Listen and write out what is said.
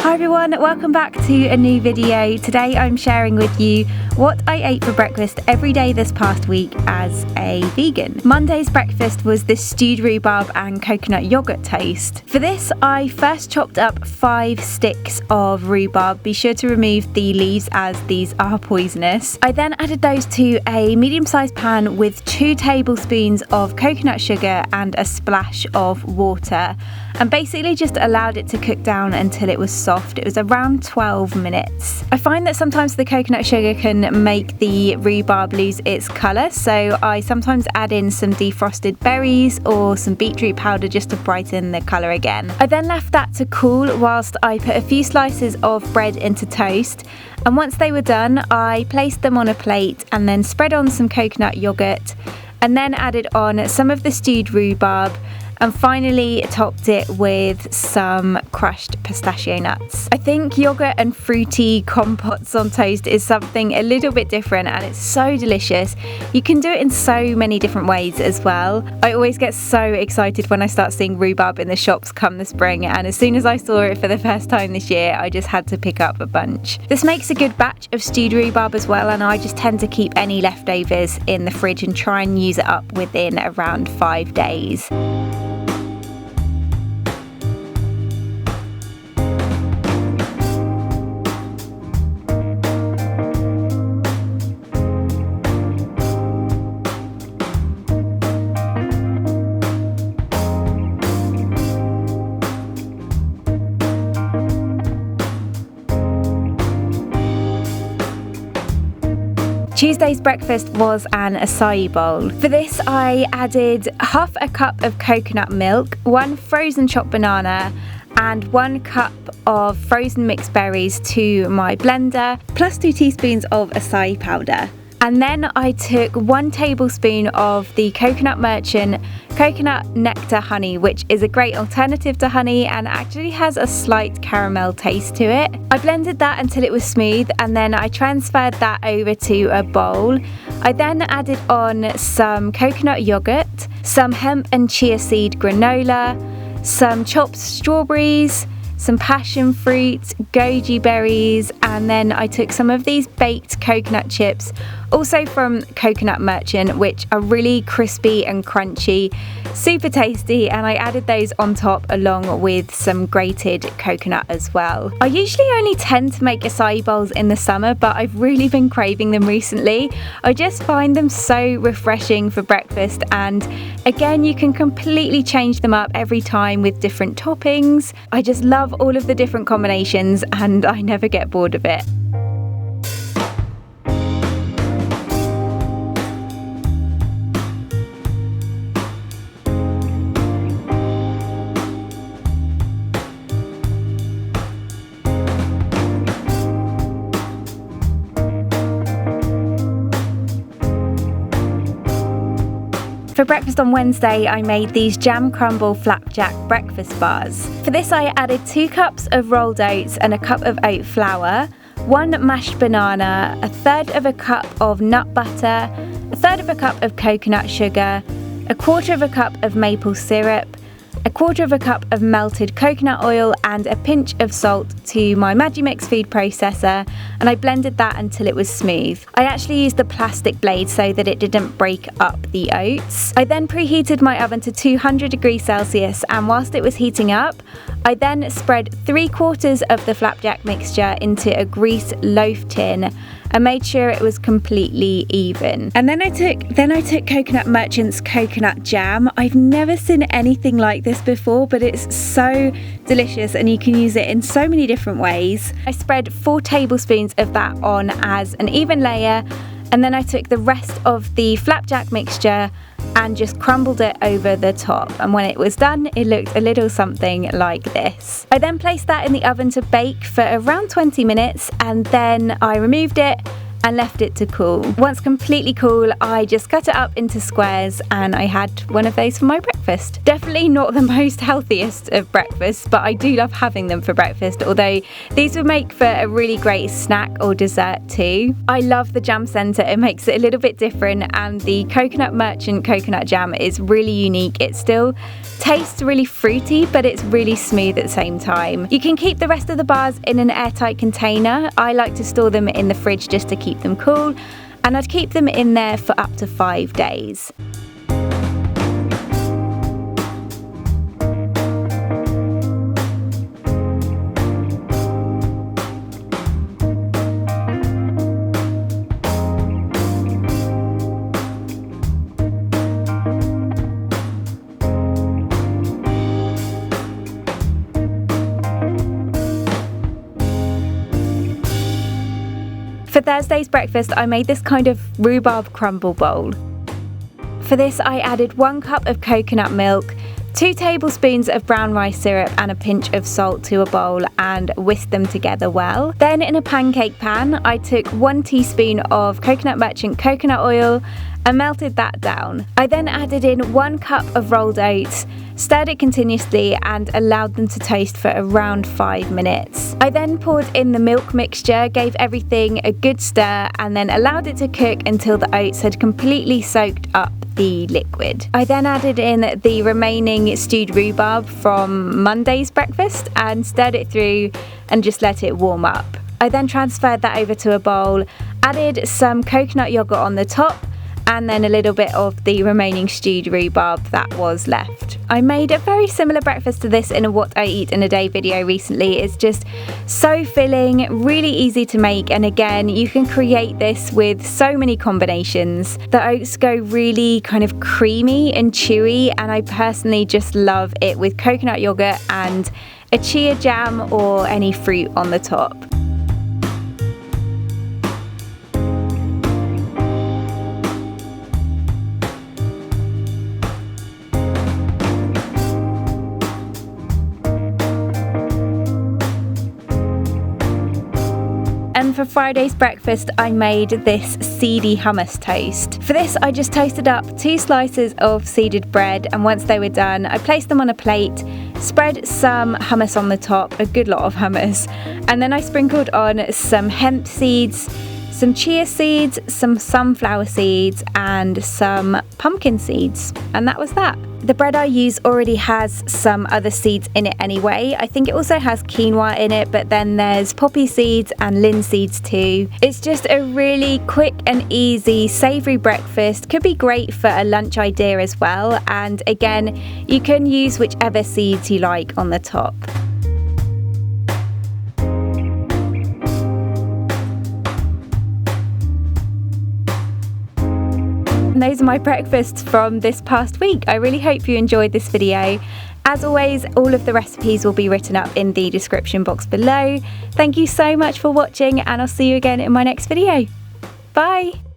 Hi everyone, welcome back to a new video. Today I'm sharing with you what I ate for breakfast every day this past week as a vegan. Monday's breakfast was this stewed rhubarb and coconut yogurt toast. For this I first chopped up 5 sticks of rhubarb. Be sure to remove the leaves as these are poisonous. I then added those to a medium-sized pan with 2 tablespoons of coconut sugar and a splash of water, and basically just allowed it to cook down until it was soft. It was around 12 minutes. I find that sometimes the coconut sugar can make the rhubarb lose its colour, so I sometimes add in some defrosted berries or some beetroot powder just to brighten the colour again. I then left that to cool whilst I put a few slices of bread into toast, and once they were done I placed them on a plate and then spread on some coconut yoghurt and then added on some of the stewed rhubarb, and finally topped it with some crushed pistachio nuts. I think yogurt and fruity compotes on toast is something a little bit different, and it's so delicious. You can do it in so many different ways as well. I always get so excited when I start seeing rhubarb in the shops come the spring, and as soon as I saw it for the first time this year I just had to pick up a bunch. This makes a good batch of stewed rhubarb as well, and I just tend to keep any leftovers in the fridge and try and use it up within around 5 days. Tuesday's breakfast was an acai bowl. For this I added half a cup of coconut milk, 1 frozen chopped banana and 1 cup of frozen mixed berries to my blender, plus 2 teaspoons of acai powder. And then I took 1 tablespoon of the Coconut Merchant coconut nectar honey, which is a great alternative to honey and actually has a slight caramel taste to it. I blended that until it was smooth, and then I transferred that over to a bowl. I then added on some coconut yogurt, some hemp and chia seed granola, some chopped strawberries, some passion fruit, goji berries, and then I took some of these baked coconut chips, also from Coconut Merchant, which are really crispy and crunchy, super tasty, and I added those on top along with some grated coconut as well. I usually only tend to make acai bowls in the summer, but I've really been craving them recently. I just find them so refreshing for breakfast, and again you can completely change them up every time with different toppings. I just love all of the different combinations and I never get bored of it. For breakfast on Wednesday, I made these jam crumble flapjack breakfast bars. For this I added 2 cups of rolled oats and a cup of oat flour, 1 mashed banana, 1/3 of a cup of nut butter, 1/3 of a cup of coconut sugar, 1/4 of a cup of maple syrup, 1/4 of a cup of melted coconut oil, and a pinch of salt to my Magimix food processor, and I blended that until it was smooth. I actually used the plastic blade so that it didn't break up the oats. I then preheated my oven to 200 degrees Celsius, and whilst it was heating up, I then spread 3/4 of the flapjack mixture into a greased loaf tin and made sure it was completely even. And then I took Coconut Merchant's coconut jam. I've never seen anything like this before, but it's so delicious and you can use it in so many different ways. I spread 4 tablespoons of that on as an even layer, and then I took the rest of the flapjack mixture and just crumbled it over the top, and when it was done it looked a little something like this. I then placed that in the oven to bake for around 20 minutes, and then I removed it and left it to cool. Once completely cool, I just cut it up into squares and I had one of those for my breakfast. Definitely not the most healthiest of breakfasts, but I do love having them for breakfast, although these would make for a really great snack or dessert too. I love the jam centre, it makes it a little bit different, and the Coconut Merchant coconut jam is really unique. It still tastes really fruity, but it's really smooth at the same time. You can keep the rest of the bars in an airtight container. I like to store them in the fridge just to keep them cool, and I'd keep them in there for up to 5 days. For Thursday's breakfast, I made this kind of rhubarb crumble bowl. For this, I added 1 cup of coconut milk, 2 tablespoons of brown rice syrup and a pinch of salt to a bowl and whisked them together well. Then in a pancake pan, I took 1 teaspoon of Coconut Merchant coconut oil and melted that down. I then added in 1 cup of rolled oats, stirred it continuously and allowed them to toast for around 5 minutes. I then poured in the milk mixture, gave everything a good stir and then allowed it to cook until the oats had completely soaked up the liquid. I then added in the remaining stewed rhubarb from Monday's breakfast and stirred it through and just let it warm up. I then transferred that over to a bowl, added some coconut yogurt on the top, and then a little bit of the remaining stewed rhubarb that was left. I made a very similar breakfast to this in a What I Eat in a Day video recently. It's just so filling, really easy to make, and again, you can create this with so many combinations. The oats go really kind of creamy and chewy, and I personally just love it with coconut yogurt and a chia jam or any fruit on the top. And for Friday's breakfast, I made this seedy hummus toast. For this, I just toasted up 2 slices of seeded bread, and once they were done, I placed them on a plate, spread some hummus on the top, a good lot of hummus, and then I sprinkled on some hemp seeds, some chia seeds, some sunflower seeds, and some pumpkin seeds, and that was that. The bread I use already has some other seeds in it anyway. I think it also has quinoa in it, but then there's poppy seeds and linseeds too. It's just a really quick and easy savoury breakfast. Could be great for a lunch idea as well, and again, you can use whichever seeds you like on the top. And those are my breakfasts from this past week. I really hope you enjoyed this video. As always, all of the recipes will be written up in the description box below. Thank you so much for watching, and I'll see you again in my next video. Bye!